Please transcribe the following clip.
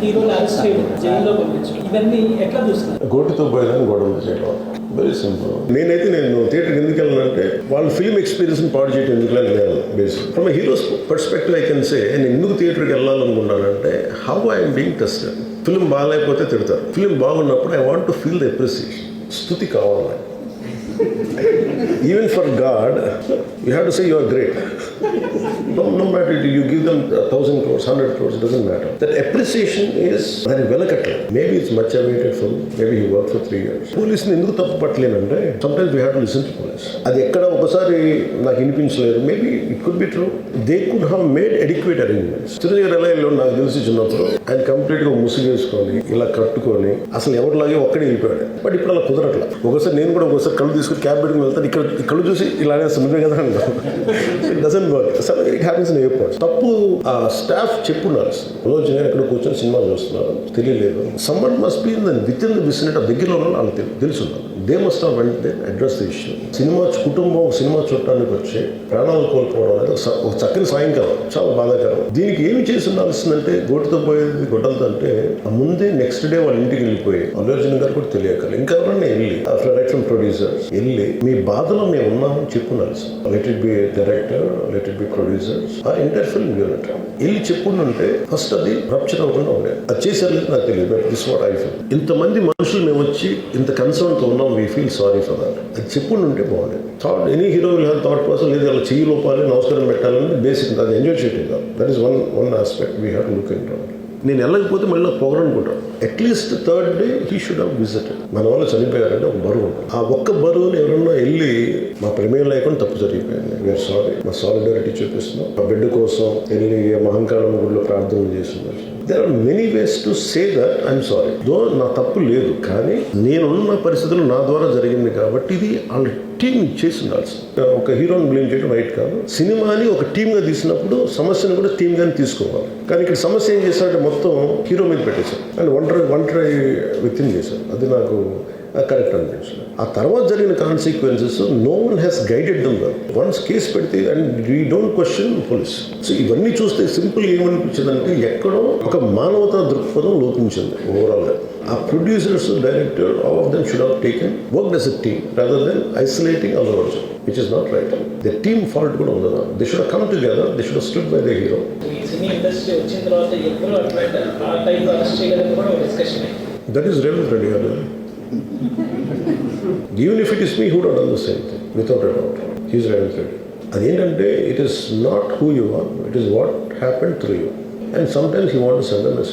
హీరోలు అరెస్ట్ చేయడం, జైల్లో పంపించడం, ఇవన్నీ ఎట్లా చూస్తున్నారు? గోటుతో పోయేదాన్ని గొడవలు చేయడం వెరీ సింపుల్. నేను థియేటర్కి ఎందుకు వెళ్ళానంటే వాళ్ళ ఫిల్మ్ ఎక్స్పీరియన్స్ని పాడు చేయడం ఎందుకు వెళ్ళాను. Basic from hero's perspective I can say నేను ఎందుకు థియేటర్కి వెళ్ళాలనుకున్నానంటే how I'm being tested. Film బాగాలేకపోతే తిడతారు, ఫిల్మ్ బాగున్నప్పుడు I want to feel the appreciation. స్తుతి కావాలి. Even for God, you have to say you are great. No matter you give them 1,000 crores, 100 crores, it doesn't matter. That appreciation is very well cut. Maybe it's much awaited for me. Maybe he worked for 3 years. Police ni enduku tappu pattలేనంటే sometimes we have to listen to police. అది ఎక్కడ ఒకసారి నాకు వినిపించలేదు. Maybe it could be true. They could have made adequate arrangements. Chiranjeevi రైల్లో నాకు తెలిసి చిన్నప్పుడు ఆయన కంప్లీట్ గా ముసుగేసుకొని ఇలా కట్టుకొని అసలు ఎవరిలాగే ఒక్కడే వెళ్ళిపోయాడు. బట్ ఇప్పుడు అలా కుదరట్లా. ఒకసారి నేను కూడా ఒకసారి కళ్ళు తీసుకుని క్యాబ్ పెట్టుకుని వెళ్తాను. ఇక్కడ కళ్ళు చూసి ఇలానే సుందర కదా అంటాను. It doesn't work. It happens in airport. తప్పు ఆ స్టాఫ్ చెప్పున్నారు. రోజు ఎక్కడ కూర్చొని సినిమా చూస్తున్నారు, తెలియలేదు. Someone must be within the vicinity దగ్గరలో ఉన్న వాళ్ళకి తెలుసున్నారు. They must have went they address the issue. కుటుంబం సినిమా చూడటానికి వచ్చి ప్రాణాలు కోల్పోవడం అనేది ఒక చక్కని సాయంకాలం, చాలా బాధాకరం. దీనికి ఏమి చేసి ఉండాల్సిందంటే గోటుతో పోయేది గొడ్డలతో అంటే ముందే నెక్స్ట్ డే వాళ్ళ ఇంటికి వెళ్ళిపోయి అల్లు అర్జున్ గారు కూడా తెలియకరు ఇంకా ఎవరన్నా వెళ్ళి రైట్ ఫ్రమ్ ప్రొడ్యూసర్ వెళ్ళి మీ బాధలో మేము ఉన్నామని చెప్పున్నారు. Let it be director, let it be producers ఆ ఎంటైర్ ఫిల్మ్ యూనిట్ వెళ్ళి చెప్పుంటే ఫస్ట్ అది రప్చర్ అవ్వకుండా ఉండేది. అది చేశారు లేదు నాకు తెలియదు. But this what I feel. ఇంతమంది మనుషులు మేము వచ్చి ఇంత కన్సర్న్ తో ఉన్నాం, we feel sorry for that. అది చెప్పుంటే బాగుండేది. Thought any hero will have thought process. లేదు అలా చెయ్యి లోపాలి, నమస్కారం పెట్టాలని బేసిక్ అది ఎంజాయ్ చేయటం కాదు. That is one aspect we have to look into. నేను వెళ్ళకపోతే మళ్ళీ పొగరనుకుంటాను. At least third day he should have visited. మన వాళ్ళు చనిపోయారంటే ఒక బరువు ఉంటుంది. ఆ ఒక్క బరువుని ఎవరన్నా వెళ్ళి మా ప్రమేయం లేకుండా తప్పు జరిగిపోయింది, వీఆర్ సారీ, మా సాలిడారిటీ చూపిస్తున్నాం, మా బిడ్డ కోసం వెళ్ళి మహంకాళమ్మ గుడిలో ప్రార్థనలు చేస్తున్నారు. There are many ways to say that I'm sorry. Though నా తప్పు లేదు, కానీ నేనున్న పరిస్థితులు నా ద్వారా జరిగింది కాబట్టి ఇది వాళ్ళ టీం చేసి ఉండాల్సి. ఒక హీరోని బ్లేమ్ చేయడం రైట్ కాదు. సినిమాని ఒక టీమ్గా తీసినప్పుడు సమస్యను కూడా టీమ్గానే తీసుకోవాలి. కానీ ఇక్కడ సమస్య ఏం చేశారంటే మొత్తం హీరో మీద పెట్టేశారు అండ్ ఒంటరి వ్యక్తిని చేశారు. అది నాకు కరెక్ట్ అనిపించలేదు. ఆ తర్వాత జరిగిన consequences no one has guided them well. Once case పెడితే and we don't question police. So ఇవన్నీ చూస్తే సింపుల్ ఏమనిపించిందంటే ఎక్కడో ఒక మానవతా దృక్పథం లోపించింది ఓవరాల్గా. ఆ producers, director, all of them should have taken worked as a team rather than isolating Allu Arjun, which is not right. The team fault కూడా ఉండదు. They should have come together, they should have stood by the hero. Cine industry వచ్చిన తర్వాత ఎవరు అట్లా ఆ type arrest చేయడానికి కూడా discussion అయింది. దట్ ఈస్ రేవంత్ రెడ్డి గారు. Even if it is me who would have done the same thing, without a doubt. He is Ravindra Reddy. అదేంటంటే it is not who you are, it is what happened through you. And sometimes you want to send a message.